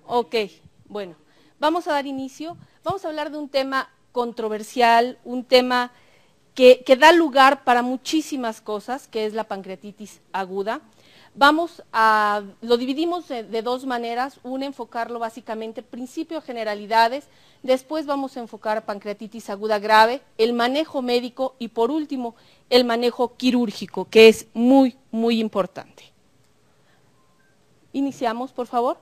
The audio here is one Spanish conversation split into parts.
Ok, bueno, vamos a dar inicio. Vamos a hablar de un tema controversial, un tema que da lugar para muchísimas cosas, que es la pancreatitis aguda. Lo dividimos de dos maneras, una enfocarlo básicamente, principio generalidades, después vamos a enfocar pancreatitis aguda grave, el manejo médico y por último el manejo quirúrgico, que es muy, muy importante. Iniciamos, por favor.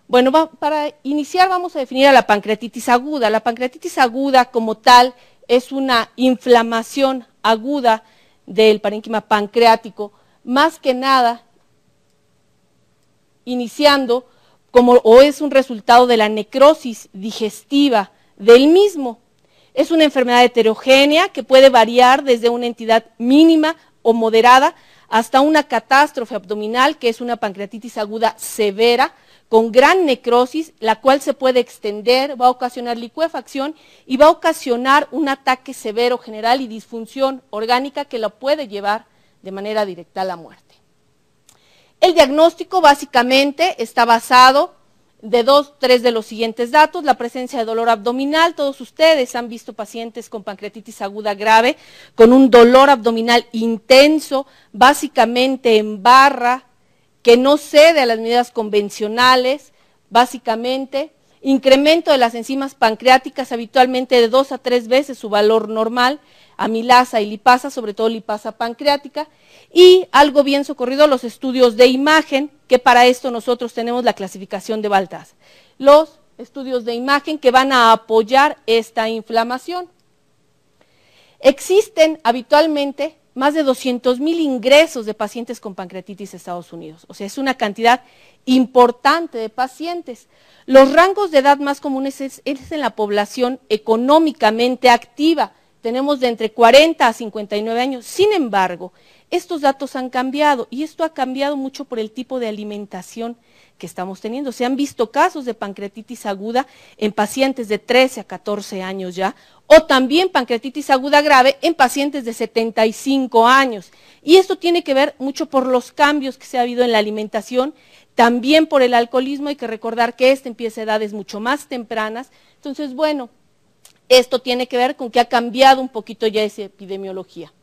Bueno, para iniciar vamos a definir a la pancreatitis aguda. La pancreatitis aguda como tal es una inflamación aguda del parénquima pancreático, más que nada iniciando o es un resultado de la necrosis digestiva del mismo. Es una enfermedad heterogénea que puede variar desde una entidad mínima o moderada hasta una catástrofe abdominal, que es una pancreatitis aguda severa, con gran necrosis, la cual se puede extender, va a ocasionar licuefacción y va a ocasionar un ataque severo general y disfunción orgánica que lo puede llevar de manera directa a la muerte. El diagnóstico básicamente está basado de tres de los siguientes datos: la presencia de dolor abdominal. Todos ustedes han visto pacientes con pancreatitis aguda grave con un dolor abdominal intenso, básicamente en barra, que no cede a las medidas convencionales, básicamente, incremento de las enzimas pancreáticas habitualmente de 2 a 3 veces su valor normal, amilasa y lipasa, sobre todo lipasa pancreática, y algo bien socorrido, los estudios de imagen, que para esto nosotros tenemos la clasificación de Baltas. Los estudios de imagen que van a apoyar esta inflamación. Existen habitualmente más de 200,000 ingresos de pacientes con pancreatitis en Estados Unidos. O sea, es una cantidad importante de pacientes. Los rangos de edad más comunes es en la población económicamente activa. Tenemos de entre 40 a 59 años. Sin embargo, estos datos han cambiado y esto ha cambiado mucho por el tipo de alimentación que estamos teniendo. Se han visto casos de pancreatitis aguda en pacientes de 13 a 14 años ya, o también pancreatitis aguda grave en pacientes de 75 años. Y esto tiene que ver mucho por los cambios que se ha habido en la alimentación, también por el alcoholismo. Hay que recordar que empieza a edades mucho más tempranas. Entonces, bueno, esto tiene que ver con que ha cambiado un poquito ya esa epidemiología.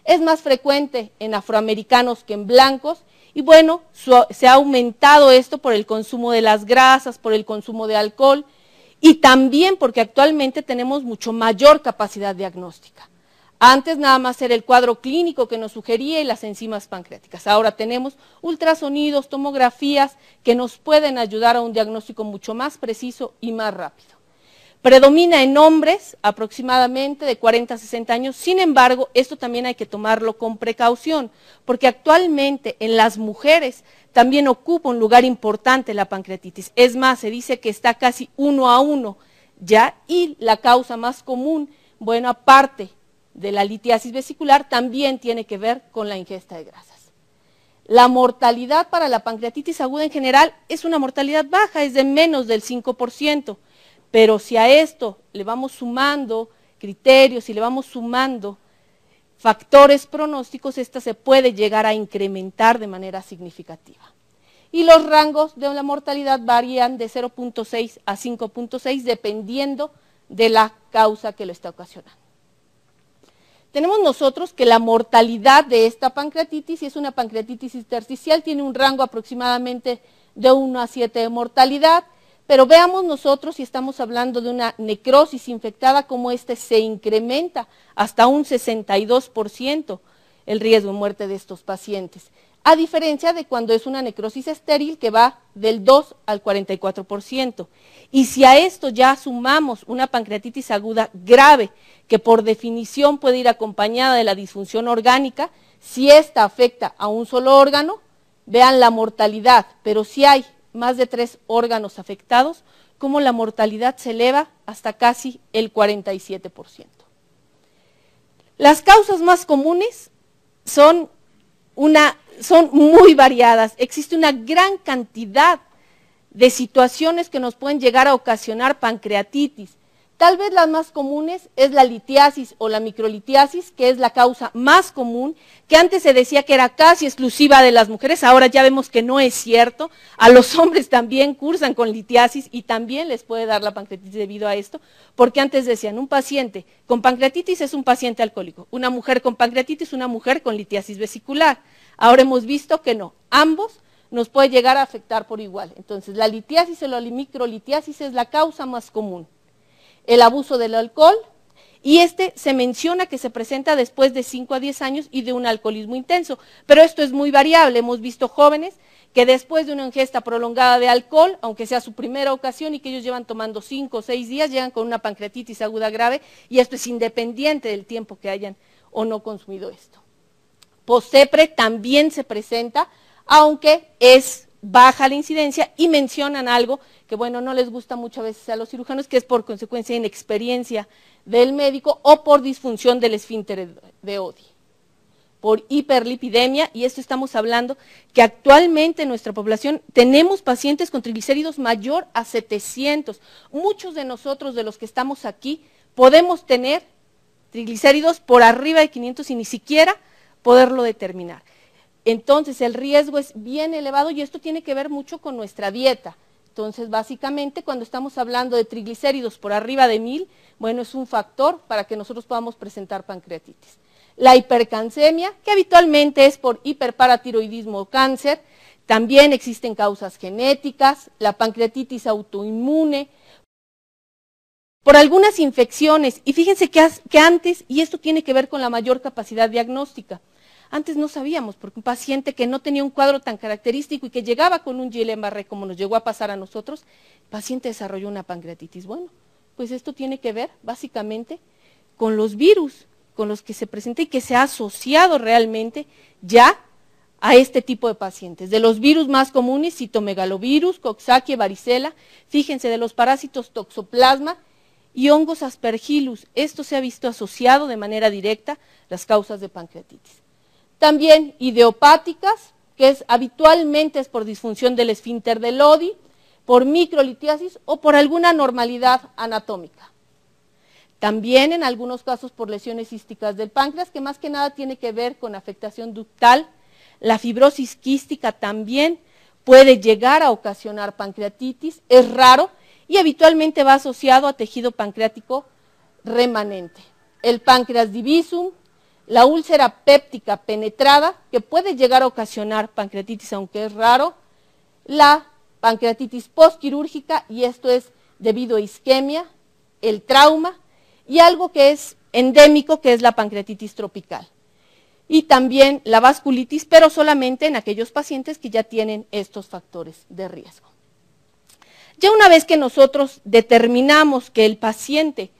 Es más frecuente en afroamericanos que en blancos, y bueno, se ha aumentado esto por el consumo de las grasas, por el consumo de alcohol, y también porque actualmente tenemos mucho mayor capacidad diagnóstica. Antes nada más era el cuadro clínico que nos sugería y las enzimas pancreáticas. Ahora tenemos ultrasonidos, tomografías que nos pueden ayudar a un diagnóstico mucho más preciso y más rápido. Predomina en hombres aproximadamente de 40 a 60 años, sin embargo, esto también hay que tomarlo con precaución, porque actualmente en las mujeres también ocupa un lugar importante la pancreatitis. Es más, se dice que está casi 1 a 1 ya, y la causa más común, bueno, aparte de la litiasis vesicular, también tiene que ver con la ingesta de grasas. La mortalidad para la pancreatitis aguda en general es una mortalidad baja, es de menos del 5%. Pero si a esto le vamos sumando criterios y le vamos sumando factores pronósticos, esta se puede llegar a incrementar de manera significativa. Y los rangos de la mortalidad varían de 0.6 a 5.6 dependiendo de la causa que lo está ocasionando. Tenemos nosotros que la mortalidad de esta pancreatitis, si es una pancreatitis intersticial, tiene un rango aproximadamente de 1 a 7 de mortalidad. Pero veamos nosotros, si estamos hablando de una necrosis infectada, cómo se incrementa hasta un 62% el riesgo de muerte de estos pacientes, a diferencia de cuando es una necrosis estéril que va del 2 al 44%. Y si a esto ya sumamos una pancreatitis aguda grave, que por definición puede ir acompañada de la disfunción orgánica, si esta afecta a un solo órgano, vean la mortalidad, pero si hay más de 3 órganos afectados, como la mortalidad se eleva hasta casi el 47%. Las causas más comunes son muy variadas. Existe una gran cantidad de situaciones que nos pueden llegar a ocasionar pancreatitis, Tal vez las más comunes es la litiasis o la microlitiasis, que es la causa más común, que antes se decía que era casi exclusiva de las mujeres, ahora ya vemos que no es cierto, a los hombres también cursan con litiasis y también les puede dar la pancreatitis debido a esto, porque antes decían, un paciente con pancreatitis es un paciente alcohólico, una mujer con pancreatitis es una mujer con litiasis vesicular, ahora hemos visto que no, ambos nos puede llegar a afectar por igual, entonces la litiasis o la microlitiasis es la causa más común. El abuso del alcohol, y se menciona que se presenta después de 5 a 10 años y de un alcoholismo intenso, pero esto es muy variable, hemos visto jóvenes que después de una ingesta prolongada de alcohol, aunque sea su primera ocasión y que ellos llevan tomando 5 o 6 días, llegan con una pancreatitis aguda grave, y esto es independiente del tiempo que hayan o no consumido esto. Post-CEPRE también se presenta, aunque es baja la incidencia, y mencionan algo que, bueno, no les gusta mucho a veces a los cirujanos, que es por consecuencia de inexperiencia del médico o por disfunción del esfínter de Oddi, por hiperlipidemia, y esto estamos hablando que actualmente en nuestra población tenemos pacientes con triglicéridos mayor a 700. Muchos de nosotros, de los que estamos aquí, podemos tener triglicéridos por arriba de 500 y ni siquiera poderlo determinar. Entonces el riesgo es bien elevado y esto tiene que ver mucho con nuestra dieta. Entonces básicamente cuando estamos hablando de triglicéridos por arriba de 1000, bueno, es un factor para que nosotros podamos presentar pancreatitis. La hipercalcemia, que habitualmente es por hiperparatiroidismo o cáncer, también existen causas genéticas, la pancreatitis autoinmune, por algunas infecciones, y fíjense que antes, y esto tiene que ver con la mayor capacidad diagnóstica, antes no sabíamos, porque un paciente que no tenía un cuadro tan característico y que llegaba con un Guillain-Barré, como nos llegó a pasar a nosotros, el paciente desarrolló una pancreatitis. Bueno, pues esto tiene que ver básicamente con los virus con los que se presenta y que se ha asociado realmente ya a este tipo de pacientes. De los virus más comunes, citomegalovirus, Coxsackie, varicela, fíjense, de los parásitos toxoplasma y hongos aspergillus, esto se ha visto asociado de manera directa a las causas de pancreatitis. También idiopáticas, que habitualmente es por disfunción del esfínter del Oddi, por microlitiasis o por alguna anormalidad anatómica. También en algunos casos por lesiones císticas del páncreas, que más que nada tiene que ver con afectación ductal. La fibrosis quística también puede llegar a ocasionar pancreatitis, es raro y habitualmente va asociado a tejido pancreático remanente. El páncreas divisum, la úlcera péptica penetrada, que puede llegar a ocasionar pancreatitis, aunque es raro, la pancreatitis postquirúrgica, y esto es debido a isquemia, el trauma, y algo que es endémico, que es la pancreatitis tropical. Y también la vasculitis, pero solamente en aquellos pacientes que ya tienen estos factores de riesgo. Ya una vez que nosotros determinamos que el paciente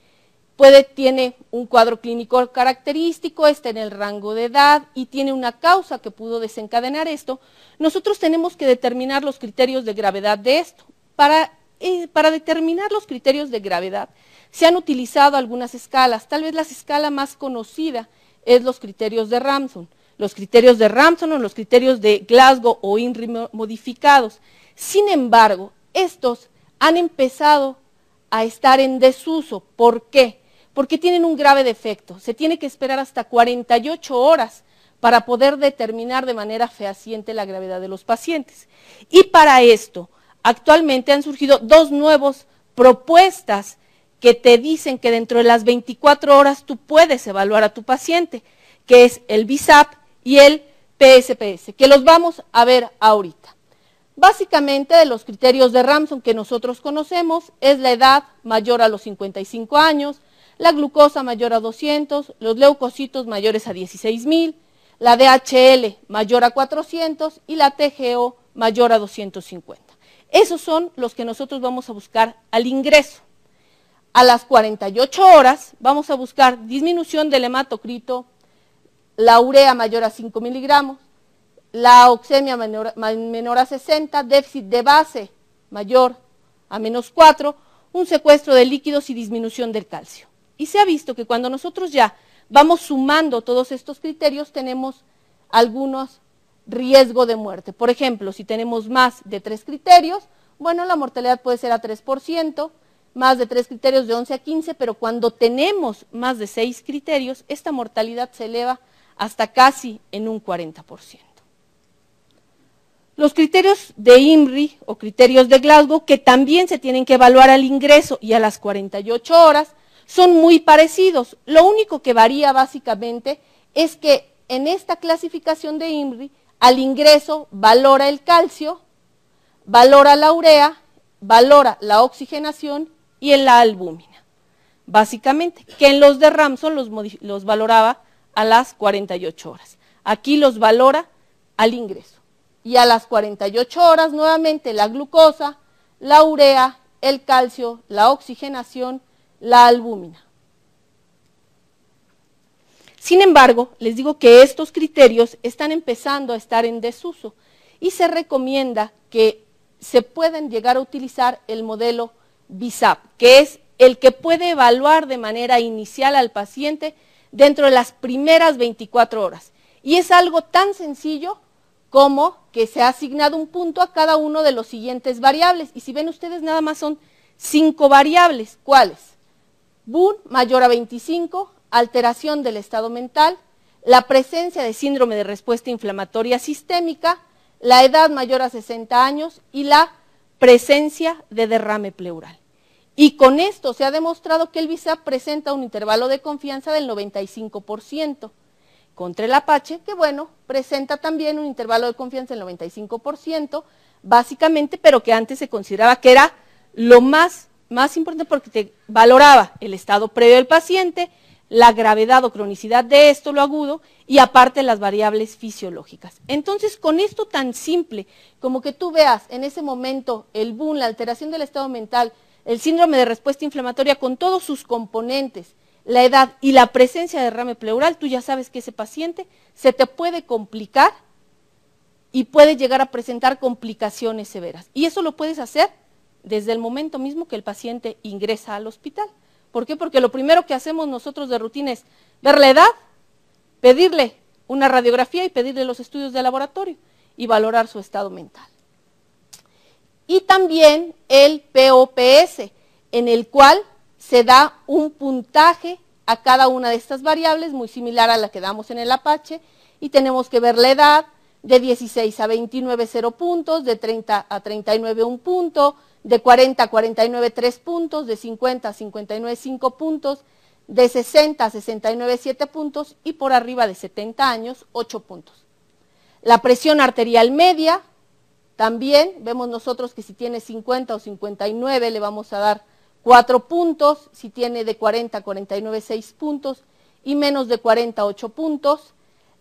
tiene un cuadro clínico característico, está en el rango de edad y tiene una causa que pudo desencadenar esto, nosotros tenemos que determinar los criterios de gravedad de esto. Para determinar los criterios de gravedad se han utilizado algunas escalas, tal vez la escala más conocida es los criterios de Ramsson. Los criterios de Ramsson o los criterios de Glasgow o INRI modificados. Sin embargo, estos han empezado a estar en desuso. ¿Por qué? Porque tienen un grave defecto. Se tiene que esperar hasta 48 horas para poder determinar de manera fehaciente la gravedad de los pacientes. Y para esto, actualmente han surgido dos nuevas propuestas que te dicen que dentro de las 24 horas tú puedes evaluar a tu paciente, que es el BISAP y el PSPS, que los vamos a ver ahorita. Básicamente, de los criterios de Ramsson que nosotros conocemos, es la edad mayor a los 55 años, la glucosa mayor a 200, los leucocitos mayores a 16,000, la DHL mayor a 400 y la TGO mayor a 250. Esos son los que nosotros vamos a buscar al ingreso. A las 48 horas vamos a buscar disminución del hematocrito, la urea mayor a 5 miligramos, la oxemia menor a 60, déficit de base mayor a -4, un secuestro de líquidos y disminución del calcio. Y se ha visto que cuando nosotros ya vamos sumando todos estos criterios, tenemos algunos riesgos de muerte. Por ejemplo, si tenemos más de 3 criterios, bueno, la mortalidad puede ser a 3%, más de 3 criterios de 11 a 15, pero cuando tenemos más de 6 criterios, esta mortalidad se eleva hasta casi en un 40%. Los criterios de IMRI o criterios de Glasgow, que también se tienen que evaluar al ingreso y a las 48 horas, son muy parecidos. Lo único que varía básicamente es que en esta clasificación de IMRI, al ingreso valora el calcio, valora la urea, valora la oxigenación y en la albúmina, básicamente, que en los de Ramsson los valoraba a las 48 horas. Aquí los valora al ingreso. Y a las 48 horas nuevamente la glucosa, la urea, el calcio, la oxigenación, la albúmina. Sin embargo, les digo que estos criterios están empezando a estar en desuso y se recomienda que se puedan llegar a utilizar el modelo BISAP, que es el que puede evaluar de manera inicial al paciente dentro de las primeras 24 horas. Y es algo tan sencillo como que se ha asignado un punto a cada uno de los siguientes variables. Y si ven ustedes, nada más son 5 variables. ¿Cuáles? BUN mayor a 25, alteración del estado mental, la presencia de síndrome de respuesta inflamatoria sistémica, la edad mayor a 60 años y la presencia de derrame pleural. Y con esto se ha demostrado que el BISAP presenta un intervalo de confianza del 95%. Contra el Apache, que bueno, presenta también un intervalo de confianza del 95%, básicamente, pero que antes se consideraba que era lo más importante porque te valoraba el estado previo del paciente, la gravedad o cronicidad de esto, lo agudo, y aparte las variables fisiológicas. Entonces, con esto tan simple como que tú veas en ese momento el BUN, la alteración del estado mental, el síndrome de respuesta inflamatoria con todos sus componentes, la edad y la presencia de derrame pleural, tú ya sabes que ese paciente se te puede complicar y puede llegar a presentar complicaciones severas. Y eso lo puedes hacer desde el momento mismo que el paciente ingresa al hospital. ¿Por qué? Porque lo primero que hacemos nosotros de rutina es ver la edad, pedirle una radiografía y pedirle los estudios de laboratorio y valorar su estado mental. Y también el POPS, en el cual se da un puntaje a cada una de estas variables, muy similar a la que damos en el Apache, y tenemos que ver la edad, de 16 a 29, 0 puntos, de 30 a 39, 1 punto, de 40 a 49, 3 puntos, de 50 a 59, 5 puntos, de 60 a 69, 7 puntos, y por arriba de 70 años, 8 puntos. La presión arterial media, también vemos nosotros que si tiene 50 o 59 le vamos a dar 4 puntos, si tiene de 40 a 49, 6 puntos, y menos de 40, 8 puntos.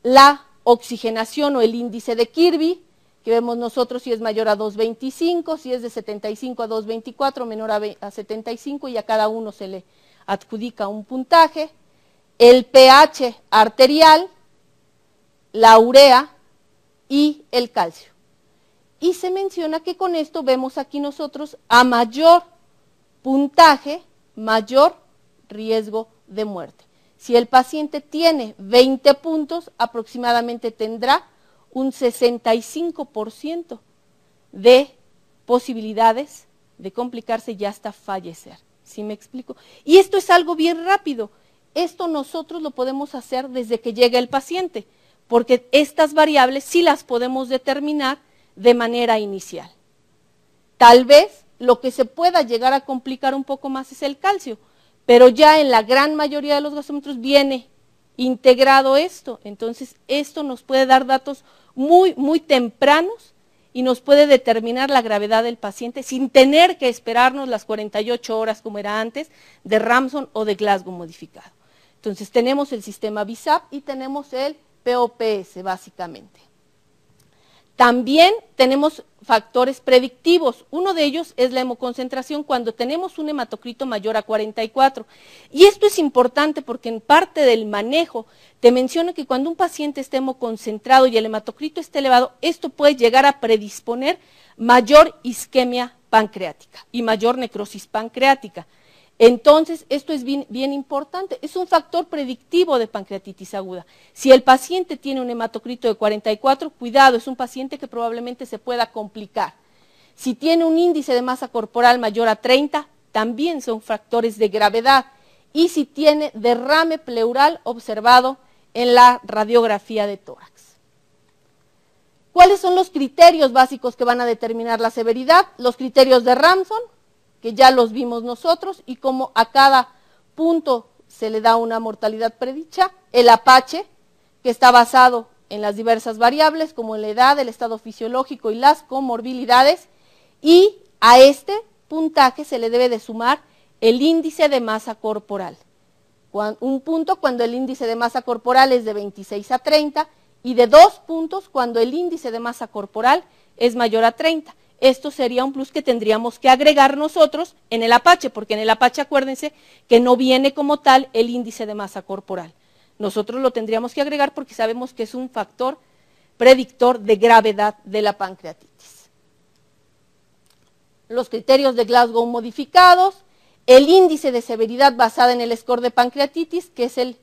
La oxigenación o el índice de Kirby, que vemos nosotros si es mayor a 2.25, si es de 75 a 2.24, menor a 75, y a cada uno se le adjudica un puntaje. El pH arterial, la urea y el calcio. Y se menciona que con esto vemos aquí nosotros a mayor puntaje, mayor riesgo de muerte. Si el paciente tiene 20 puntos, aproximadamente tendrá un 65% de posibilidades de complicarse y hasta fallecer. ¿Sí me explico? Y esto es algo bien rápido. Esto nosotros lo podemos hacer desde que llega el paciente, porque estas variables sí las podemos determinar de manera inicial. Tal vez lo que se pueda llegar a complicar un poco más es el calcio, pero ya en la gran mayoría de los gasómetros viene integrado esto. Entonces, esto nos puede dar datos muy tempranos y nos puede determinar la gravedad del paciente sin tener que esperarnos las 48 horas como era antes de Ramsson o de Glasgow modificado. Entonces, tenemos el sistema BISAP y tenemos el POPS básicamente. También tenemos factores predictivos. Uno de ellos es la hemoconcentración cuando tenemos un hematocrito mayor a 44. Y esto es importante porque en parte del manejo te menciono que cuando un paciente está hemoconcentrado y el hematocrito está elevado, esto puede llegar a predisponer mayor isquemia pancreática y mayor necrosis pancreática. Entonces, esto es bien importante, es un factor predictivo de pancreatitis aguda. Si el paciente tiene un hematocrito de 44, cuidado, es un paciente que probablemente se pueda complicar. Si tiene un índice de masa corporal mayor a 30, también son factores de gravedad, y si tiene derrame pleural observado en la radiografía de tórax. ¿Cuáles son los criterios básicos que van a determinar la severidad? Los criterios de Ramsson, que ya los vimos nosotros, y como a cada punto se le da una mortalidad predicha. El Apache, que está basado en las diversas variables, como en la edad, el estado fisiológico y las comorbilidades, y a este puntaje se le debe de sumar el índice de masa corporal. Un punto cuando el índice de masa corporal es de 26 a 30, y de 2 puntos cuando el índice de masa corporal es mayor a 30. Esto sería un plus que tendríamos que agregar nosotros en el Apache, porque en el Apache acuérdense que no viene como tal el índice de masa corporal. Nosotros lo tendríamos que agregar porque sabemos que es un factor predictor de gravedad de la pancreatitis. Los criterios de Glasgow modificados, el índice de severidad basada en el score de pancreatitis, que es el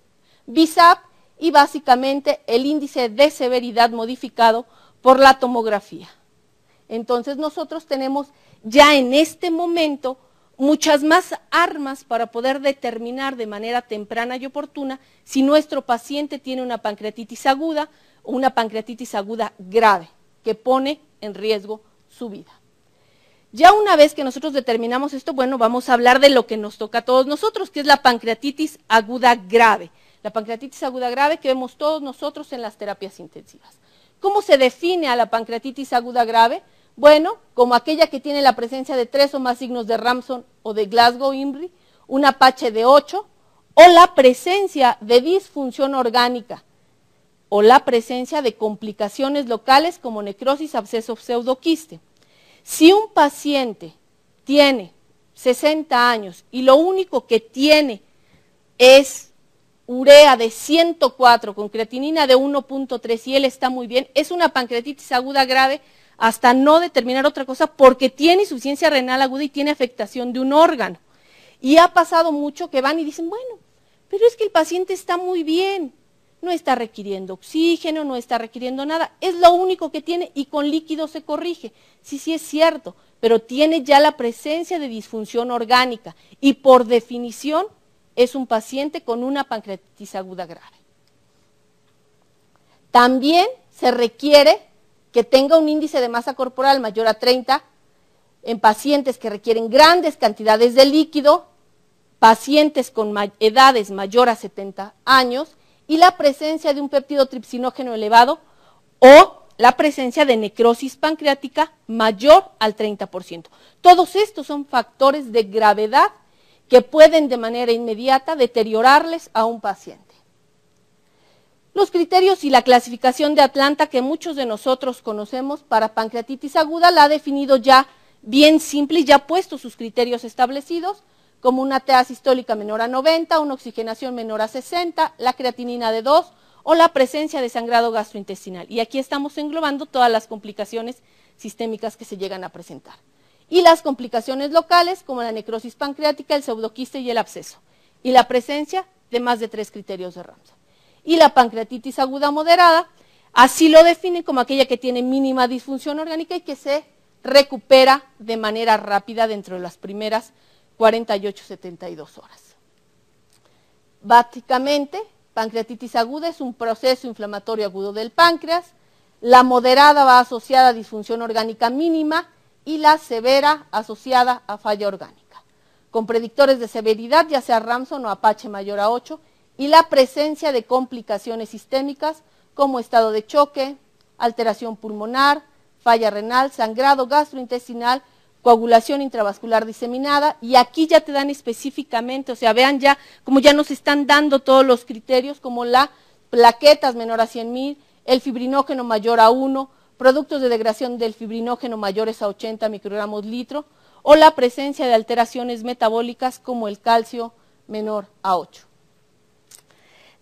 BISAP, y básicamente el índice de severidad modificado por la tomografía. Entonces nosotros tenemos ya en este momento muchas más armas para poder determinar de manera temprana y oportuna si nuestro paciente tiene una pancreatitis aguda o una pancreatitis aguda grave, que pone en riesgo su vida. Ya una vez que nosotros determinamos esto, bueno, vamos a hablar de lo que nos toca a todos nosotros, que es la pancreatitis aguda grave. La pancreatitis aguda grave que vemos todos nosotros en las terapias intensivas. ¿Cómo se define a la pancreatitis aguda grave? Bueno, como aquella que tiene la presencia de 3 o más signos de Ramsson o de Glasgow-Imrie, un Apache de 8, o la presencia de disfunción orgánica, o la presencia de complicaciones locales como necrosis, absceso, pseudoquiste. Si un paciente tiene 60 años y lo único que tiene es urea de 104 con creatinina de 1.3 y él está muy bien, es una pancreatitis aguda grave hasta no determinar otra cosa porque tiene insuficiencia renal aguda y tiene afectación de un órgano. Y ha pasado mucho que van y dicen, bueno, pero es que el paciente está muy bien, no está requiriendo oxígeno, no está requiriendo nada, es lo único que tiene y con líquido se corrige. Sí, sí es cierto, pero tiene ya la presencia de disfunción orgánica y por definición es un paciente con una pancreatitis aguda grave. También se requiere que tenga un índice de masa corporal mayor a 30 en pacientes que requieren grandes cantidades de líquido, pacientes con edades mayor a 70 años y la presencia de un péptido tripsinógeno elevado o la presencia de necrosis pancreática mayor al 30%. Todos estos son factores de gravedad que pueden de manera inmediata deteriorarles a un paciente. Los criterios y la clasificación de Atlanta que muchos de nosotros conocemos para pancreatitis aguda la ha definido ya bien simple y ya ha puesto sus criterios establecidos como una TA sistólica menor a 90, una oxigenación menor a 60, la creatinina de 2 o la presencia de sangrado gastrointestinal. Y aquí estamos englobando todas las complicaciones sistémicas que se llegan a presentar. Y las complicaciones locales como la necrosis pancreática, el pseudoquiste y el absceso. Y la presencia de más de 3 criterios de Ramsay. Y la pancreatitis aguda moderada, así lo definen como aquella que tiene mínima disfunción orgánica y que se recupera de manera rápida dentro de las primeras 48-72 horas. Básicamente, pancreatitis aguda es un proceso inflamatorio agudo del páncreas, la moderada va asociada a disfunción orgánica mínima y la severa asociada a falla orgánica, con predictores de severidad ya sea Ramsson o Apache mayor a 8 y la presencia de complicaciones sistémicas como estado de choque, alteración pulmonar, falla renal, sangrado gastrointestinal, coagulación intravascular diseminada y aquí ya te dan específicamente, o sea, vean ya como ya nos están dando todos los criterios como la plaquetas menor a 100.000, el fibrinógeno mayor a 1, productos de degradación del fibrinógeno mayores a 80 microgramos litro o la presencia de alteraciones metabólicas como el calcio menor a 8.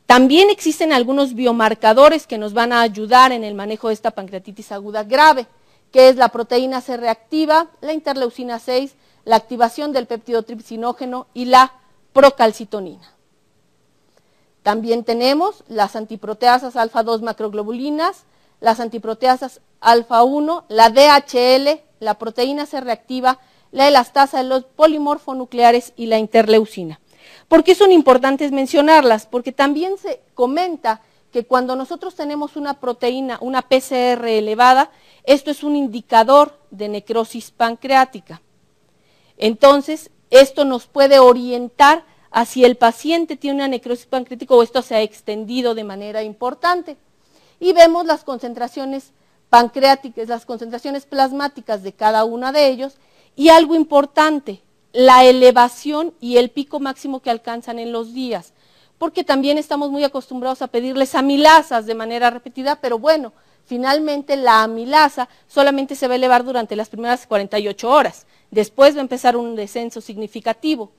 También existen algunos biomarcadores que nos van a ayudar en el manejo de esta pancreatitis aguda grave, que es la proteína C reactiva, la interleucina 6, la activación del péptido tripsinógeno y la procalcitonina. También tenemos las antiproteasas alfa-2 macroglobulinas, las antiproteasas alfa-1, la DHL, la proteína C reactiva, la elastasa de los polimorfonucleares y la interleucina. ¿Por qué son importantes mencionarlas? Porque también se comenta que cuando nosotros tenemos una proteína, una PCR elevada, esto es un indicador de necrosis pancreática. Entonces, esto nos puede orientar a si el paciente tiene una necrosis pancreática o esto se ha extendido de manera importante. Y vemos las concentraciones pancreáticas, las concentraciones plasmáticas de cada una de ellos, y algo importante, la elevación y el pico máximo que alcanzan en los días, porque también estamos muy acostumbrados a pedirles amilasas de manera repetida, pero bueno, finalmente la amilasa solamente se va a elevar durante las primeras 48 horas, después va a empezar un descenso significativo.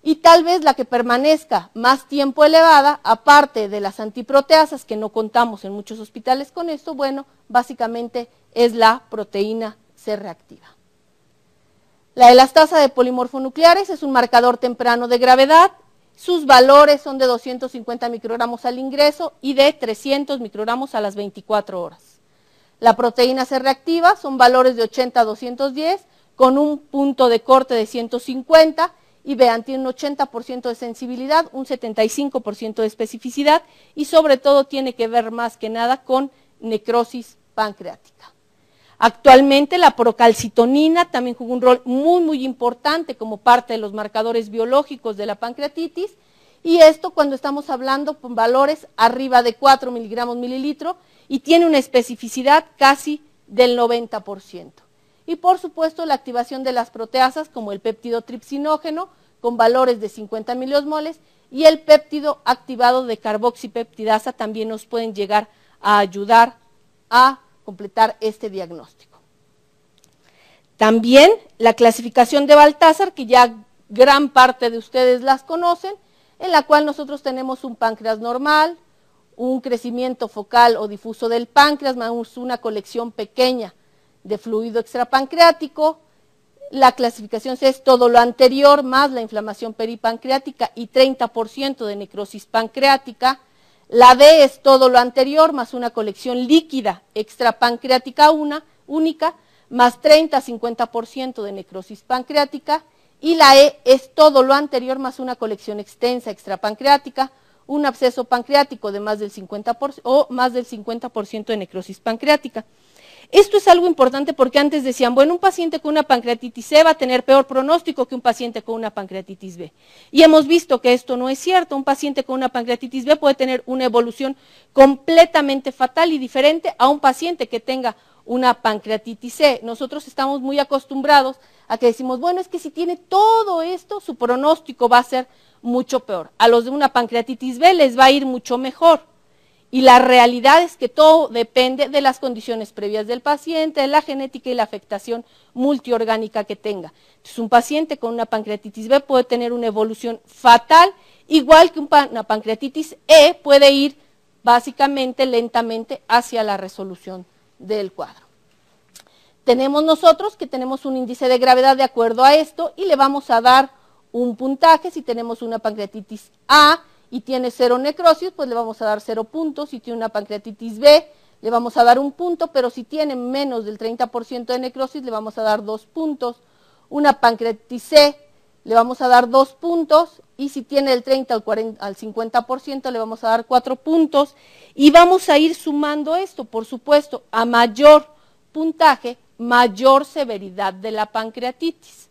Y tal vez la que permanezca más tiempo elevada, aparte de las antiproteasas, que no contamos en muchos hospitales con esto, bueno, básicamente es la proteína C reactiva. La elastasa de polimorfonucleares es un marcador temprano de gravedad, sus valores son de 250 microgramos al ingreso y de 300 microgramos a las 24 horas. La proteína C reactiva son valores de 80 a 210 con un punto de corte de 150 y vean, tiene un 80% de sensibilidad, un 75% de especificidad y sobre todo tiene que ver más que nada con necrosis pancreática. Actualmente la procalcitonina también juega un rol muy importante como parte de los marcadores biológicos de la pancreatitis, y esto cuando estamos hablando con valores arriba de 4 miligramos mililitro y tiene una especificidad casi del 90%. Y por supuesto la activación de las proteasas como el péptido tripsinógeno con valores de 50 miliosmoles y el péptido activado de carboxipeptidasa también nos pueden llegar a ayudar a completar este diagnóstico. También la clasificación de Baltázar, que ya gran parte de ustedes las conocen, en la cual nosotros tenemos un páncreas normal, un crecimiento focal o difuso del páncreas, más una colección pequeña de fluido extrapancreático. La clasificación C es todo lo anterior más la inflamación peripancreática y 30% de necrosis pancreática. La D es todo lo anterior más una colección líquida extrapancreática única, más 30-50% de necrosis pancreática, y la E es todo lo anterior más una colección extensa extrapancreática, un absceso pancreático de más del 50% o más del 50% de necrosis pancreática. Esto es algo importante porque antes decían, bueno, un paciente con una pancreatitis C va a tener peor pronóstico que un paciente con una pancreatitis B. Y hemos visto que esto no es cierto. Un paciente con una pancreatitis B puede tener una evolución completamente fatal y diferente a un paciente que tenga una pancreatitis C. Nosotros estamos muy acostumbrados a que decimos, bueno, es que si tiene todo esto, su pronóstico va a ser mucho peor. A los de una pancreatitis B les va a ir mucho mejor. Y la realidad es que todo depende de las condiciones previas del paciente, de la genética y la afectación multiorgánica que tenga. Entonces, un paciente con una pancreatitis B puede tener una evolución fatal, igual que una pancreatitis E puede ir básicamente lentamente hacia la resolución del cuadro. Tenemos nosotros que tenemos un índice de gravedad de acuerdo a esto y le vamos a dar un puntaje. Si tenemos una pancreatitis A y tiene 0 necrosis, pues le vamos a dar 0 puntos. Si tiene una pancreatitis B, le vamos a dar 1 punto, pero si tiene menos del 30% de necrosis, le vamos a dar 2 puntos. Una pancreatitis C, le vamos a dar 2 puntos, y si tiene del 30 al 50%, le vamos a dar 4 puntos, y vamos a ir sumando esto, por supuesto, a mayor puntaje, mayor severidad de la pancreatitis.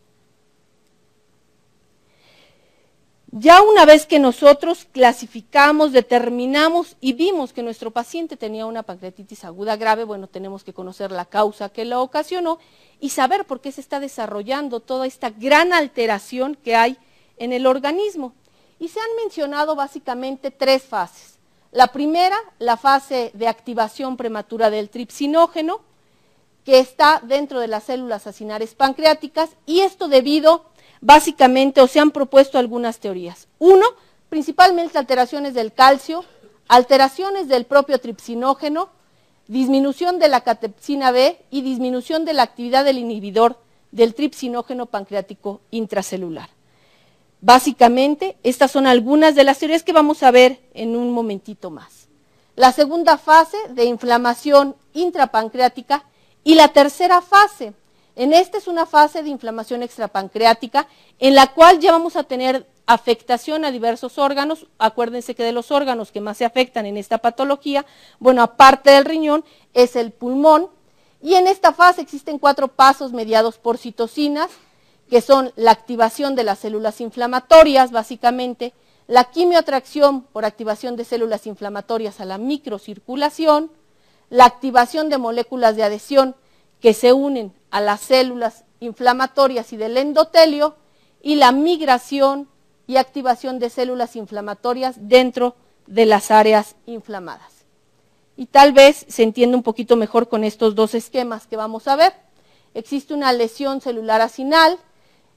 Ya una vez que nosotros clasificamos, determinamos y vimos que nuestro paciente tenía una pancreatitis aguda grave, bueno, tenemos que conocer la causa que la ocasionó y saber por qué se está desarrollando toda esta gran alteración que hay en el organismo. Y se han mencionado básicamente 3 fases. La primera, la fase de activación prematura del tripsinógeno, que está dentro de las células acinares pancreáticas, y esto debido básicamente, o se han propuesto algunas teorías. Uno, principalmente alteraciones del calcio, alteraciones del propio tripsinógeno, disminución de la catepsina B y disminución de la actividad del inhibidor del tripsinógeno pancreático intracelular. Básicamente, estas son algunas de las teorías que vamos a ver en un momentito más. La segunda fase de inflamación intrapancreática y la tercera fase En esta es una fase de inflamación extrapancreática en la cual ya vamos a tener afectación a diversos órganos. Acuérdense que de los órganos que más se afectan en esta patología, bueno, aparte del riñón, es el pulmón. Y en esta fase existen 4 pasos mediados por citocinas, que son la activación de las células inflamatorias, básicamente, la quimioatracción por activación de células inflamatorias a la microcirculación, la activación de moléculas de adhesión que se unen a las células inflamatorias y del endotelio, y la migración y activación de células inflamatorias dentro de las áreas inflamadas. Y tal vez se entienda un poquito mejor con estos 2 esquemas que vamos a ver. Existe una lesión celular acinal,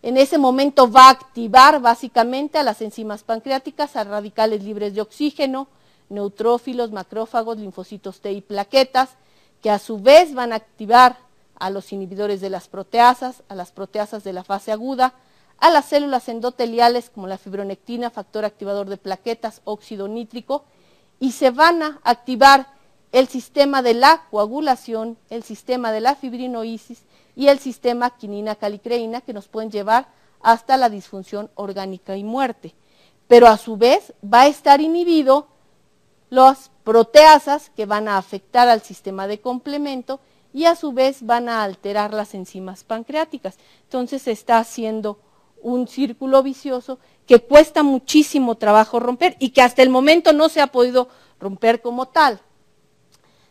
en ese momento va a activar básicamente a las enzimas pancreáticas, a radicales libres de oxígeno, neutrófilos, macrófagos, linfocitos T y plaquetas, que a su vez van a activar a los inhibidores de las proteasas, a las proteasas de la fase aguda, a las células endoteliales como la fibronectina, factor activador de plaquetas, óxido nítrico, y se van a activar el sistema de la coagulación, el sistema de la fibrinoisis y el sistema quinina-calicreína, que nos pueden llevar hasta la disfunción orgánica y muerte. Pero a su vez va a estar inhibido las proteasas que van a afectar al sistema de complemento y a su vez van a alterar las enzimas pancreáticas. Entonces se está haciendo un círculo vicioso que cuesta muchísimo trabajo romper y que hasta el momento no se ha podido romper como tal.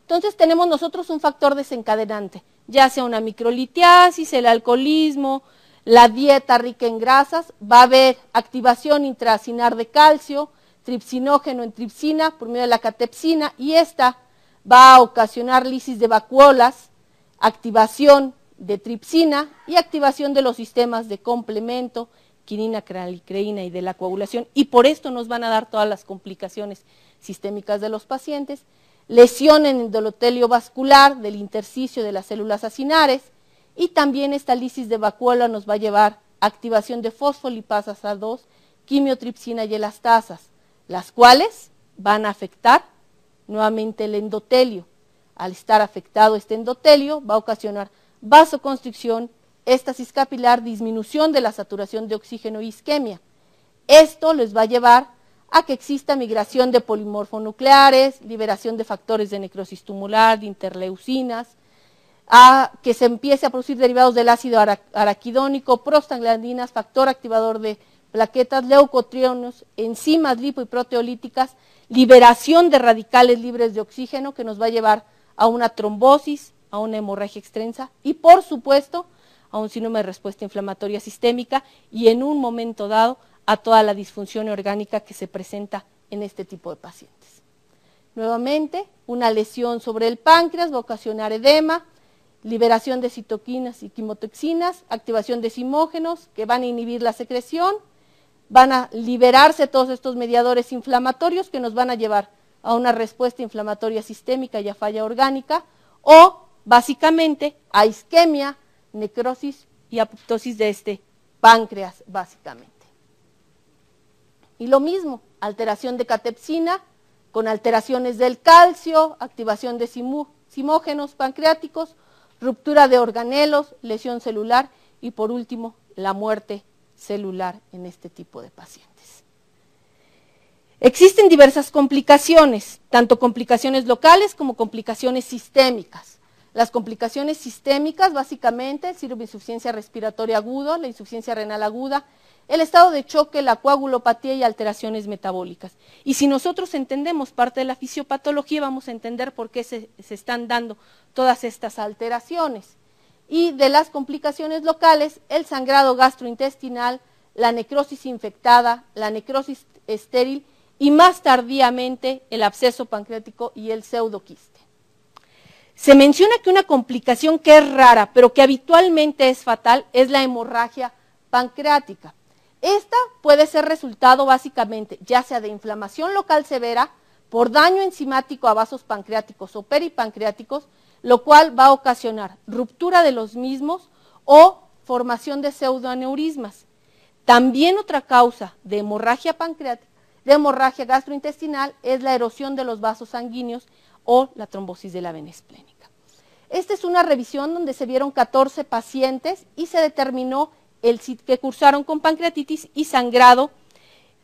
Entonces tenemos nosotros un factor desencadenante, ya sea una microlitiasis, el alcoholismo, la dieta rica en grasas, va a haber activación intracinar de calcio, tripsinógeno en tripsina por medio de la catepsina, y esta va a ocasionar lisis de vacuolas, activación de tripsina y activación de los sistemas de complemento, quinina, calicreína y de la coagulación, y por esto nos van a dar todas las complicaciones sistémicas de los pacientes. Lesión en el endotelio vascular del intersticio de las células acinares, y también esta lisis de vacuola nos va a llevar a activación de fosfolipasas A2, quimiotripsina y elastasas, las cuales van a afectar nuevamente el endotelio. Al estar afectado este endotelio va a ocasionar vasoconstricción, éstasis capilar, disminución de la saturación de oxígeno y isquemia. Esto les va a llevar a que exista migración de polimorfonucleares, liberación de factores de necrosis tumoral, de interleucinas, a que se empiece a producir derivados del ácido araquidónico, prostaglandinas, factor activador de plaquetas, leucotrienos, enzimas lipo y proteolíticas, liberación de radicales libres de oxígeno que nos va a llevar a una trombosis, a una hemorragia extensa y por supuesto a un síndrome de respuesta inflamatoria sistémica y en un momento dado a toda la disfunción orgánica que se presenta en este tipo de pacientes. Nuevamente, una lesión sobre el páncreas va a ocasionar edema, liberación de citoquinas y quimotoxinas, activación de zimógenos que van a inhibir la secreción, van a liberarse todos estos mediadores inflamatorios que nos van a llevar a una respuesta inflamatoria sistémica y a falla orgánica, o básicamente a isquemia, necrosis y apoptosis de este páncreas básicamente. Y lo mismo, alteración de catepsina, con alteraciones del calcio, activación de zimógenos pancreáticos, ruptura de organelos, lesión celular y por último, la muerte celular en este tipo de pacientes. Existen diversas complicaciones, tanto complicaciones locales como complicaciones sistémicas. Las complicaciones sistémicas, básicamente, el síndrome de insuficiencia respiratoria agudo, la insuficiencia renal aguda, el estado de choque, la coagulopatía y alteraciones metabólicas. Y si nosotros entendemos parte de la fisiopatología, vamos a entender por qué se están dando todas estas alteraciones. Y de las complicaciones locales, el sangrado gastrointestinal, la necrosis infectada, la necrosis estéril y más tardíamente el absceso pancreático y el pseudoquiste. Se menciona que una complicación que es rara, pero que habitualmente es fatal, es la hemorragia pancreática. Esta puede ser resultado básicamente ya sea de inflamación local severa, por daño enzimático a vasos pancreáticos o peripancreáticos, lo cual va a ocasionar ruptura de los mismos o formación de pseudoaneurismas. También otra causa de hemorragia pancreática, de hemorragia gastrointestinal, es la erosión de los vasos sanguíneos o la trombosis de la vena esplénica. Esta es una revisión donde se vieron 14 pacientes y se determinó que cursaron con pancreatitis y sangrado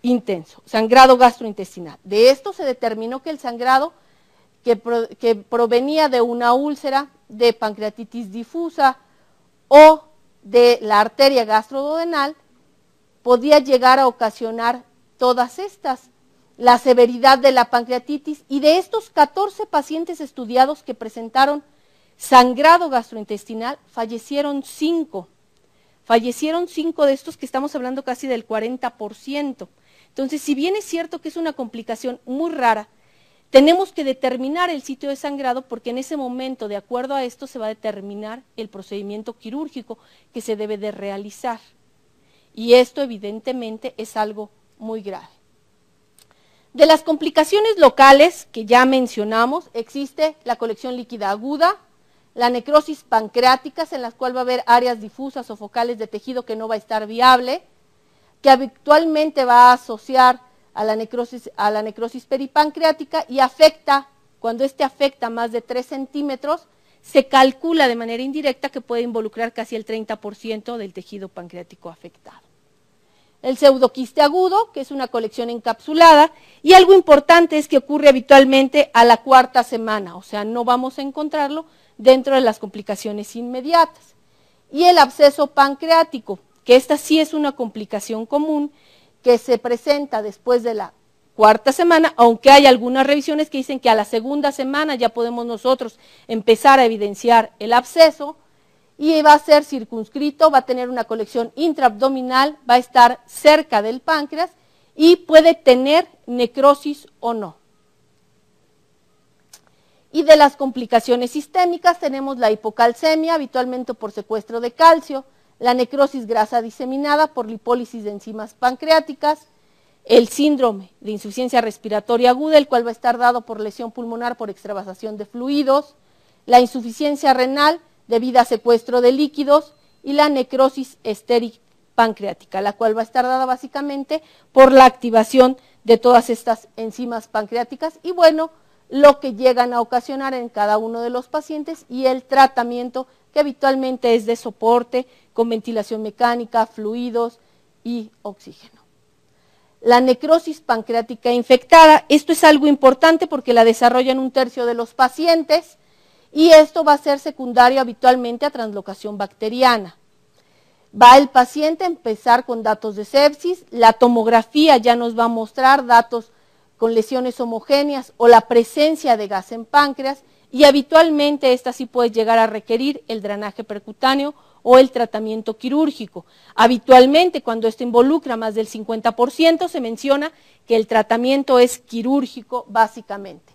intenso, sangrado gastrointestinal. De esto se determinó que el sangrado que provenía de una úlcera, de pancreatitis difusa o de la arteria gastroduodenal podía llegar a ocasionar todas estas. La severidad de la pancreatitis, y de estos 14 pacientes estudiados que presentaron sangrado gastrointestinal, fallecieron 5. Fallecieron 5 de estos, que estamos hablando casi del 40%. Entonces, si bien es cierto que es una complicación muy rara, tenemos que determinar el sitio de sangrado, porque en ese momento, de acuerdo a esto, se va a determinar el procedimiento quirúrgico que se debe de realizar. Y esto evidentemente es algo muy grave. De las complicaciones locales que ya mencionamos, existe la colección líquida aguda, la necrosis pancreática, en la cual va a haber áreas difusas o focales de tejido que no va a estar viable, que habitualmente va a asociar a la necrosis peripancreática y afecta, cuando afecta más de 3 centímetros, se calcula de manera indirecta que puede involucrar casi el 30% del tejido pancreático afectado. El pseudoquiste agudo, que es una colección encapsulada, y algo importante es que ocurre habitualmente a la 4ª semana, o sea, no vamos a encontrarlo dentro de las complicaciones inmediatas. Y el absceso pancreático, que esta sí es una complicación común, que se presenta después de la 4ª semana, aunque hay algunas revisiones que dicen que a la 2ª semana ya podemos nosotros empezar a evidenciar el absceso, y va a ser circunscrito, va a tener una colección intraabdominal, va a estar cerca del páncreas y puede tener necrosis o no. Y de las complicaciones sistémicas tenemos la hipocalcemia, habitualmente por secuestro de calcio, la necrosis grasa diseminada por lipólisis de enzimas pancreáticas, el síndrome de insuficiencia respiratoria aguda, el cual va a estar dado por lesión pulmonar por extravasación de fluidos, la insuficiencia renal debido a secuestro de líquidos y la necrosis estérica pancreática, la cual va a estar dada básicamente por la activación de todas estas enzimas pancreáticas y bueno, lo que llegan a ocasionar en cada uno de los pacientes y el tratamiento que habitualmente es de soporte con ventilación mecánica, fluidos y oxígeno. La necrosis pancreática infectada, esto es algo importante porque la desarrollan 1/3 de los pacientes y esto va a ser secundario habitualmente a translocación bacteriana. Va el paciente a empezar con datos de sepsis, la tomografía ya nos va a mostrar datos con lesiones homogéneas o la presencia de gas en páncreas y habitualmente esta sí puede llegar a requerir el drenaje percutáneo o el tratamiento quirúrgico. Habitualmente cuando esto involucra más del 50% se menciona que el tratamiento es quirúrgico básicamente.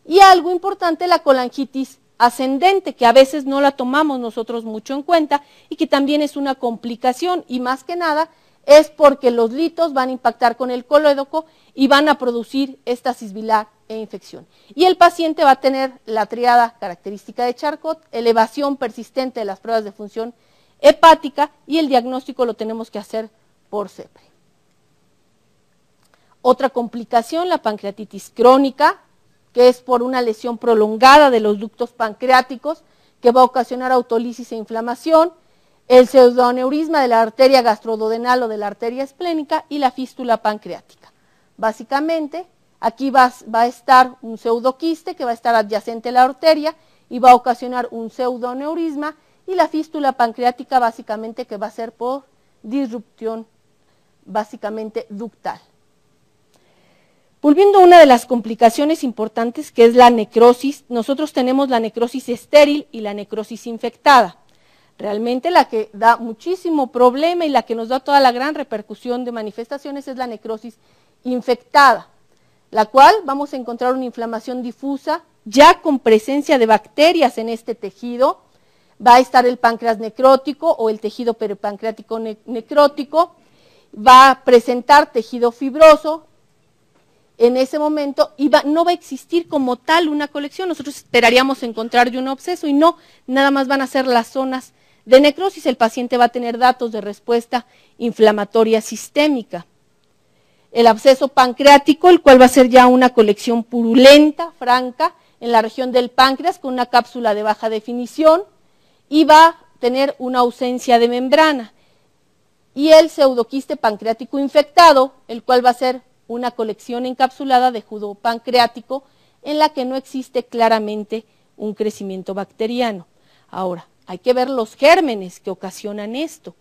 Y algo importante, la colangitis ascendente, que a veces no la tomamos nosotros mucho en cuenta y que también es una complicación y más que nada es porque los litos van a impactar con el colédoco y van a producir estasis bilar e infección. Y el paciente va a tener la triada característica de Charcot, elevación persistente de las pruebas de función hepática y el diagnóstico lo tenemos que hacer por CEPRE. Otra complicación, la pancreatitis crónica, que es por una lesión prolongada de los ductos pancreáticos que va a ocasionar autólisis e inflamación, el pseudoaneurisma de la arteria gastroduodenal o de la arteria esplénica y la fístula pancreática. Básicamente, aquí va a estar un pseudoquiste que va a estar adyacente a la arteria y va a ocasionar un pseudoaneurisma y la fístula pancreática básicamente que va a ser por disrupción básicamente ductal. Volviendo a una de las complicaciones importantes que es la necrosis, nosotros tenemos la necrosis estéril y la necrosis infectada. Realmente la que da muchísimo problema y la que nos da toda la gran repercusión de manifestaciones es la necrosis infectada, la cual vamos a encontrar una inflamación difusa ya con presencia de bacterias en este tejido, va a estar el páncreas necrótico o el tejido peripancreático necrótico, va a presentar tejido fibroso en ese momento y no va a existir como tal una colección, nosotros esperaríamos encontrar ya un absceso y no, nada más van a ser las zonas de necrosis, el paciente va a tener datos de respuesta inflamatoria sistémica. El absceso pancreático, el cual va a ser ya una colección purulenta, franca, en la región del páncreas con una cápsula de baja definición y va a tener una ausencia de membrana. Y el pseudoquiste pancreático infectado, el cual va a ser una colección encapsulada de jugo pancreático en la que no existe claramente un crecimiento bacteriano. Ahora, hay que ver los gérmenes que ocasionan esto.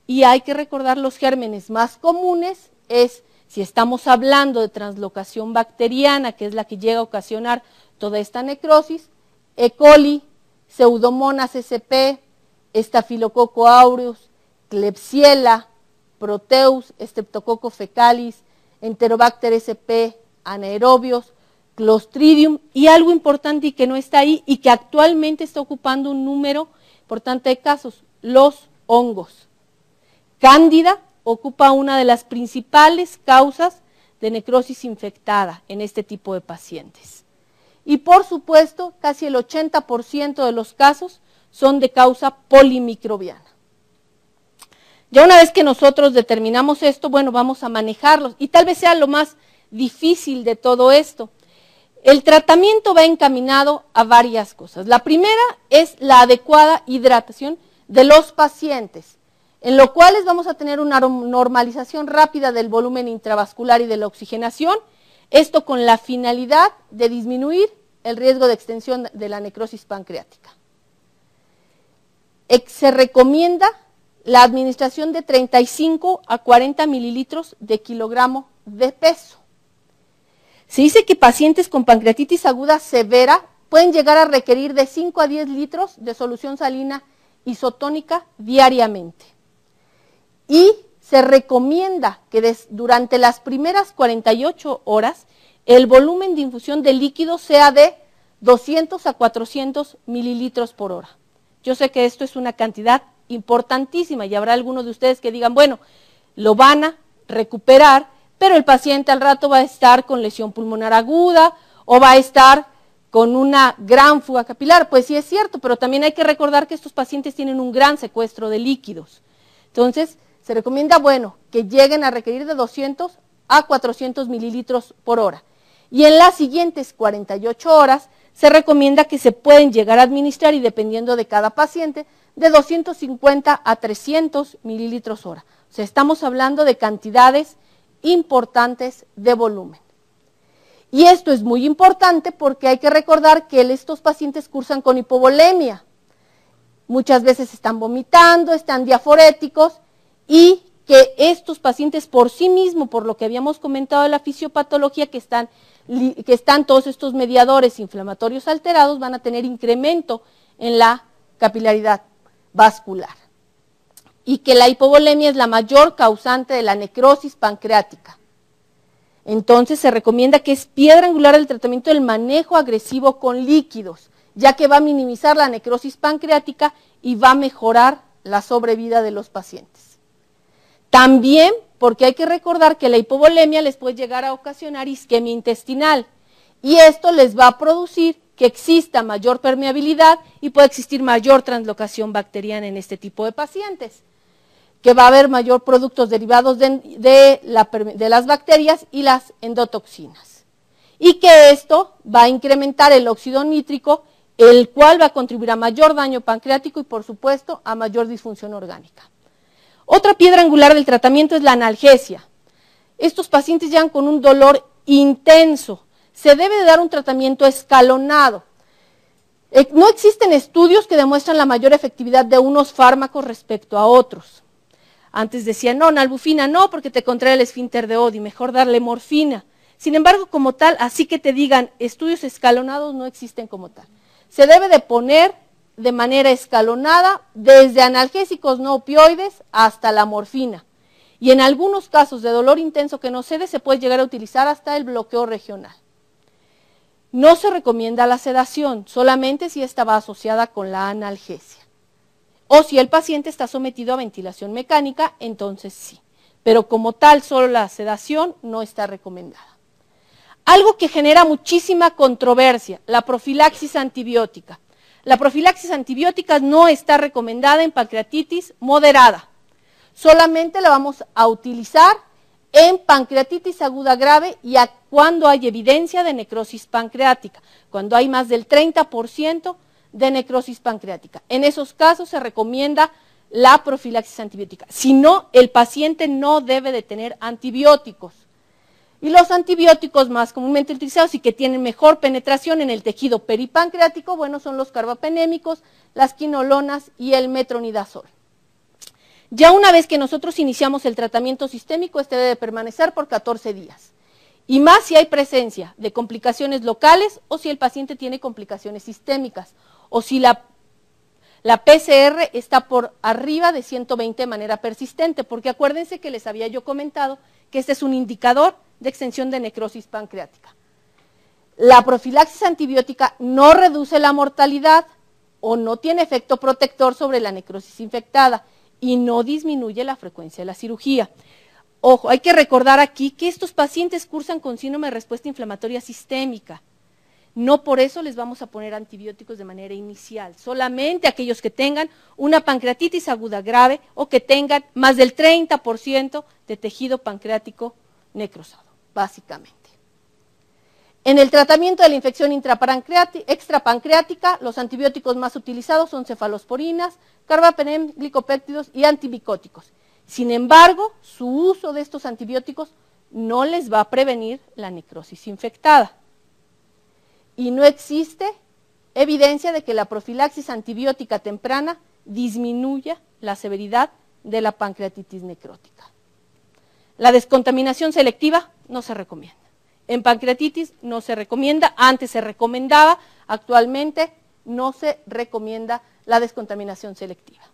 Y hay que recordar los gérmenes más comunes es, si estamos hablando de translocación bacteriana, que es la que llega a ocasionar toda esta necrosis, E. coli, Pseudomonas sp, Staphylococcus aureus, Klebsiella, Proteus, Streptococcus fecalis, Enterobacter sp, anaerobios, Clostridium, y algo importante y que no está ahí y que actualmente está ocupando un número importante de casos, los hongos. Cándida ocupa una de las principales causas de necrosis infectada en este tipo de pacientes. Y por supuesto, casi el 80% de los casos son de causa polimicrobiana. Ya una vez que nosotros determinamos esto, bueno, vamos a manejarlos y tal vez sea lo más difícil de todo esto. El tratamiento va encaminado a varias cosas. La primera es la adecuada hidratación de los pacientes, en lo cual vamos a tener una normalización rápida del volumen intravascular y de la oxigenación, esto con la finalidad de disminuir el riesgo de extensión de la necrosis pancreática. Se recomienda la administración de 35 a 40 mililitros de kilogramo de peso. Se dice que pacientes con pancreatitis aguda severa pueden llegar a requerir de 5 a 10 litros de solución salina isotónica diariamente. Y se recomienda que durante las primeras 48 horas el volumen de infusión de líquido sea de 200 a 400 mililitros por hora. Yo sé que esto es una cantidad importantísima y habrá algunos de ustedes que digan, bueno, lo van a recuperar, pero el paciente al rato va a estar con lesión pulmonar aguda o va a estar con una gran fuga capilar. Pues sí es cierto, pero también hay que recordar que estos pacientes tienen un gran secuestro de líquidos. Entonces, se recomienda, bueno, que lleguen a requerir de 200 a 400 mililitros por hora. Y en las siguientes 48 horas se recomienda que se pueden llegar a administrar, y dependiendo de cada paciente, de 250 a 300 mililitros hora. O sea, estamos hablando de cantidades importantes de volumen. Y esto es muy importante porque hay que recordar que estos pacientes cursan con hipovolemia. Muchas veces están vomitando, están diaforéticos, y que estos pacientes por sí mismos, por lo que habíamos comentado de la fisiopatología, que están todos estos mediadores inflamatorios alterados, van a tener incremento en la capilaridad vascular. Y que la hipovolemia es la mayor causante de la necrosis pancreática. Entonces se recomienda que es piedra angular del tratamiento el manejo agresivo con líquidos, ya que va a minimizar la necrosis pancreática y va a mejorar la sobrevida de los pacientes. También porque hay que recordar que la hipovolemia les puede llegar a ocasionar isquemia intestinal, y esto les va a producir que exista mayor permeabilidad y puede existir mayor translocación bacteriana en este tipo de pacientes, que va a haber mayor productos derivados de las bacterias y las endotoxinas. Y que esto va a incrementar el óxido nítrico, el cual va a contribuir a mayor daño pancreático y, por supuesto, a mayor disfunción orgánica. Otra piedra angular del tratamiento es la analgesia. Estos pacientes llegan con un dolor intenso. Se debe de dar un tratamiento escalonado. No existen estudios que demuestran la mayor efectividad de unos fármacos respecto a otros. Antes decían, no, nalbufina no, porque te contrae el esfínter de Oddi, mejor darle morfina. Sin embargo, como tal, así que te digan, estudios escalonados no existen como tal. Se debe de poner de manera escalonada desde analgésicos no opioides hasta la morfina. Y en algunos casos de dolor intenso que no cede, se puede llegar a utilizar hasta el bloqueo regional. No se recomienda la sedación, solamente si esta va asociada con la analgesia. O si el paciente está sometido a ventilación mecánica, entonces sí. Pero como tal, solo la sedación no está recomendada. Algo que genera muchísima controversia, la profilaxis antibiótica. La profilaxis antibiótica no está recomendada en pancreatitis moderada. Solamente la vamos a utilizar en pancreatitis aguda grave y cuando hay evidencia de necrosis pancreática, cuando hay más del 30% de necrosis pancreática. En esos casos se recomienda la profilaxis antibiótica. Si no, el paciente no debe de tener antibióticos. Y los antibióticos más comúnmente utilizados y que tienen mejor penetración en el tejido peripancreático, bueno, son los carbapenémicos, las quinolonas y el metronidazol. Ya una vez que nosotros iniciamos el tratamiento sistémico, este debe permanecer por 14 días. Y más si hay presencia de complicaciones locales o si el paciente tiene complicaciones sistémicas o si la PCR está por arriba de 120 de manera persistente, porque acuérdense que les había yo comentado que este es un indicador de extensión de necrosis pancreática. La profilaxis antibiótica no reduce la mortalidad o no tiene efecto protector sobre la necrosis infectada y no disminuye la frecuencia de la cirugía. Ojo, hay que recordar aquí que estos pacientes cursan con síndrome de respuesta inflamatoria sistémica. No por eso les vamos a poner antibióticos de manera inicial, solamente aquellos que tengan una pancreatitis aguda grave o que tengan más del 30% de tejido pancreático necrosado, básicamente. En el tratamiento de la infección extrapancreática, los antibióticos más utilizados son cefalosporinas, carbapenem, glicopéptidos y antimicóticos. Sin embargo, su uso de estos antibióticos no les va a prevenir la necrosis infectada. Y no existe evidencia de que la profilaxis antibiótica temprana disminuya la severidad de la pancreatitis necrótica. La descontaminación selectiva no se recomienda. En pancreatitis no se recomienda, antes se recomendaba, actualmente no se recomienda la descontaminación selectiva.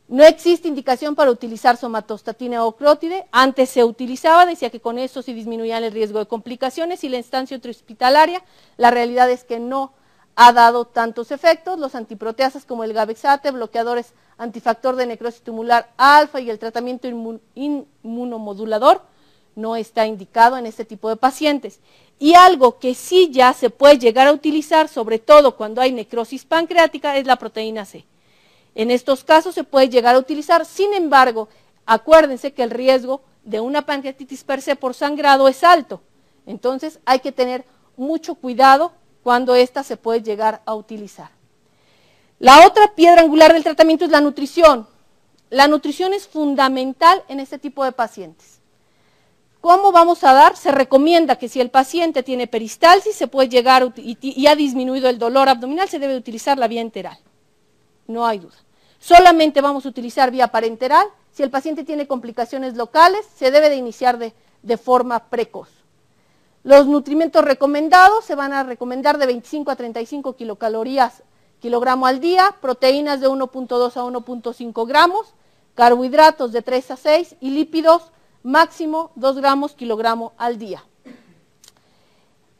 No existe indicación para utilizar somatostatina o clótide, antes se utilizaba, decía que con eso se disminuía el riesgo de complicaciones y la estancia intrahospitalaria, la realidad es que no ha dado tantos efectos, los antiproteasas como el Gabexate, bloqueadores antifactor de necrosis tubular alfa y el tratamiento inmunomodulador no está indicado en este tipo de pacientes. Y algo que sí ya se puede llegar a utilizar, sobre todo cuando hay necrosis pancreática, es la proteína C. En estos casos se puede llegar a utilizar, sin embargo, acuérdense que el riesgo de una pancreatitis per se por sangrado es alto, entonces hay que tener mucho cuidado cuando esta se puede llegar a utilizar. La otra piedra angular del tratamiento es la nutrición. La nutrición es fundamental en este tipo de pacientes. ¿Cómo vamos a dar? Se recomienda que si el paciente tiene peristalsis, se puede llegar y ha disminuido el dolor abdominal, se debe utilizar la vía enteral. No hay duda. Solamente vamos a utilizar vía parenteral. Si el paciente tiene complicaciones locales, se debe de iniciar de forma precoz. Los nutrimentos recomendados se van a recomendar de 25 a 35 kilocalorías kilogramo al día, proteínas de 1.2 a 1.5 gramos, carbohidratos de 3 a 6 y lípidos máximo 2 gramos kilogramo al día.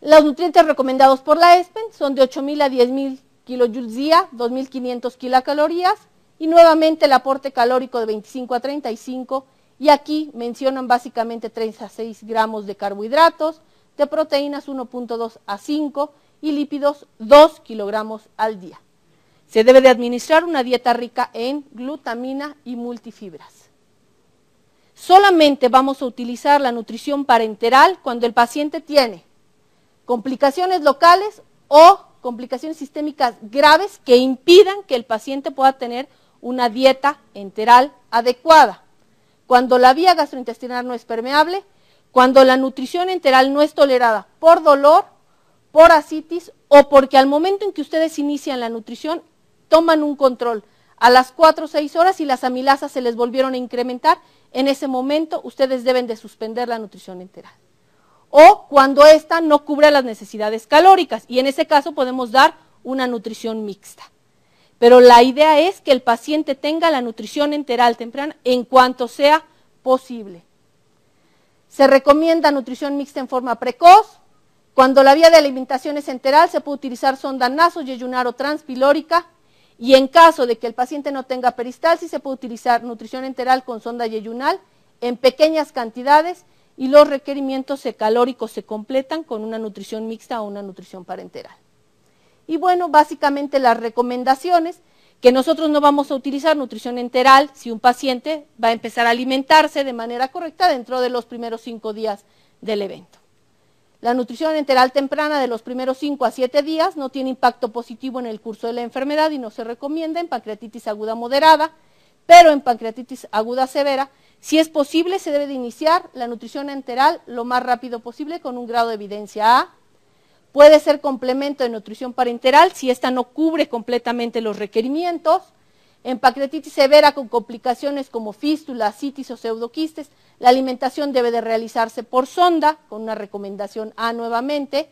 Los nutrientes recomendados por la ESPEN son de 8.000 a 10.000 kilojoules día, 2.500 kilocalorías y nuevamente el aporte calórico de 25 a 35 y aquí mencionan básicamente 3 a 6 gramos de carbohidratos, de proteínas 1.2 a 5 y lípidos 2 kilogramos al día. Se debe de administrar una dieta rica en glutamina y multifibras. Solamente vamos a utilizar la nutrición parenteral cuando el paciente tiene complicaciones locales o complicaciones sistémicas graves que impidan que el paciente pueda tener una dieta enteral adecuada. Cuando la vía gastrointestinal no es permeable, cuando la nutrición enteral no es tolerada por dolor, por ascitis o porque al momento en que ustedes inician la nutrición toman un control a las 4 o 6 horas y las amilasas se les volvieron a incrementar, en ese momento ustedes deben de suspender la nutrición enteral. O cuando ésta no cubre las necesidades calóricas y en ese caso podemos dar una nutrición mixta. Pero la idea es que el paciente tenga la nutrición enteral temprana en cuanto sea posible. Se recomienda nutrición mixta en forma precoz. Cuando la vía de alimentación es enteral se puede utilizar sonda nasoyeyunar o transpilórica y en caso de que el paciente no tenga peristalsis se puede utilizar nutrición enteral con sonda yeyunal en pequeñas cantidades y los requerimientos calóricos se completan con una nutrición mixta o una nutrición parenteral. Y bueno, básicamente las recomendaciones, que nosotros no vamos a utilizar nutrición enteral si un paciente va a empezar a alimentarse de manera correcta dentro de los primeros 5 días del evento. La nutrición enteral temprana de los primeros 5 a 7 días no tiene impacto positivo en el curso de la enfermedad y no se recomienda en pancreatitis aguda moderada, pero en pancreatitis aguda severa, si es posible, se debe de iniciar la nutrición enteral lo más rápido posible con un grado de evidencia A. Puede ser complemento de nutrición parenteral si esta no cubre completamente los requerimientos. En pancreatitis severa con complicaciones como fístula, citis o pseudoquistes, la alimentación debe de realizarse por sonda, con una recomendación A nuevamente,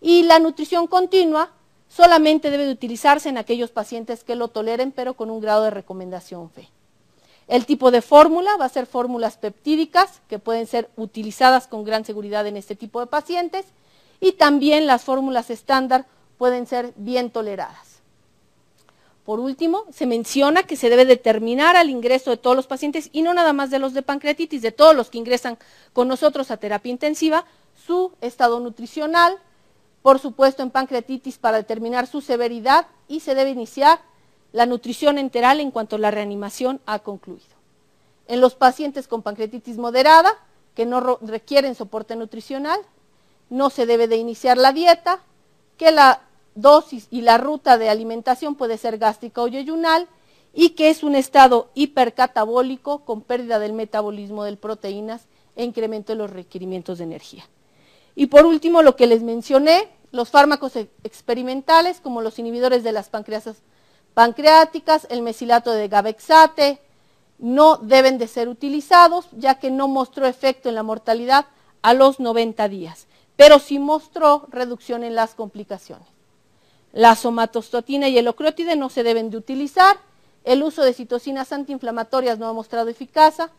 y la nutrición continua solamente debe de utilizarse en aquellos pacientes que lo toleren, pero con un grado de recomendación F. El tipo de fórmula va a ser fórmulas peptídicas, que pueden ser utilizadas con gran seguridad en este tipo de pacientes, y también las fórmulas estándar pueden ser bien toleradas. Por último, se menciona que se debe determinar al ingreso de todos los pacientes, y no nada más de los de pancreatitis, de todos los que ingresan con nosotros a terapia intensiva, su estado nutricional, por supuesto en pancreatitis para determinar su severidad, y se debe iniciar la nutrición enteral en cuanto la reanimación ha concluido. En los pacientes con pancreatitis moderada, que no requieren soporte nutricional, no se debe de iniciar la dieta, que la dosis y la ruta de alimentación puede ser gástrica o yeyunal, y que es un estado hipercatabólico con pérdida del metabolismo de proteínas e incremento de los requerimientos de energía. Y por último, lo que les mencioné, los fármacos experimentales como los inhibidores de las pancreasas pancreáticas, el mesilato de gabexate, no deben de ser utilizados ya que no mostró efecto en la mortalidad a los 90 días, pero sí mostró reducción en las complicaciones. La somatostatina y el ocrótide no se deben de utilizar, el uso de citocinas antiinflamatorias no ha mostrado eficacia,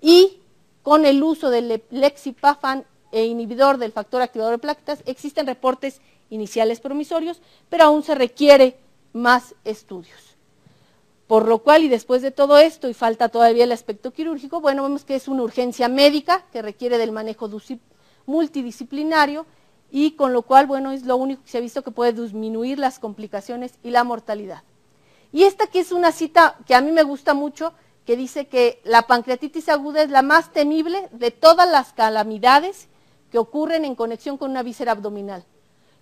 y con el uso del lexipafan e inhibidor del factor activador de plaquetas existen reportes iniciales promisorios, pero aún se requiere más estudios. Por lo cual, y después de todo esto, y falta todavía el aspecto quirúrgico, bueno, vemos que es una urgencia médica que requiere del manejo multidisciplinario, y con lo cual, bueno, es lo único que se ha visto que puede disminuir las complicaciones y la mortalidad. Y esta que es una cita que a mí me gusta mucho, que dice que la pancreatitis aguda es la más temible de todas las calamidades que ocurren en conexión con una víscera abdominal.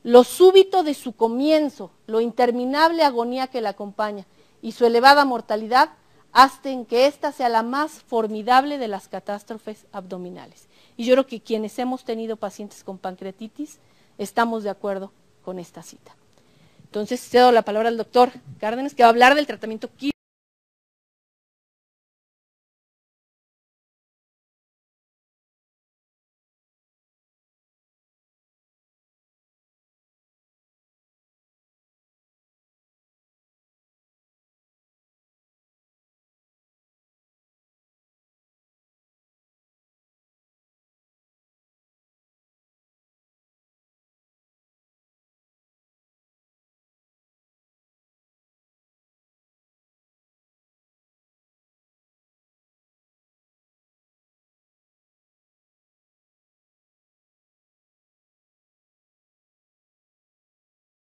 Lo súbito de su comienzo, lo interminable agonía que la acompaña y su elevada mortalidad hacen que esta sea la más formidable de las catástrofes abdominales. Y yo creo que quienes hemos tenido pacientes con pancreatitis estamos de acuerdo con esta cita. Entonces, cedo la palabra al doctor Cárdenas, que va a hablar del tratamiento quirúrgico.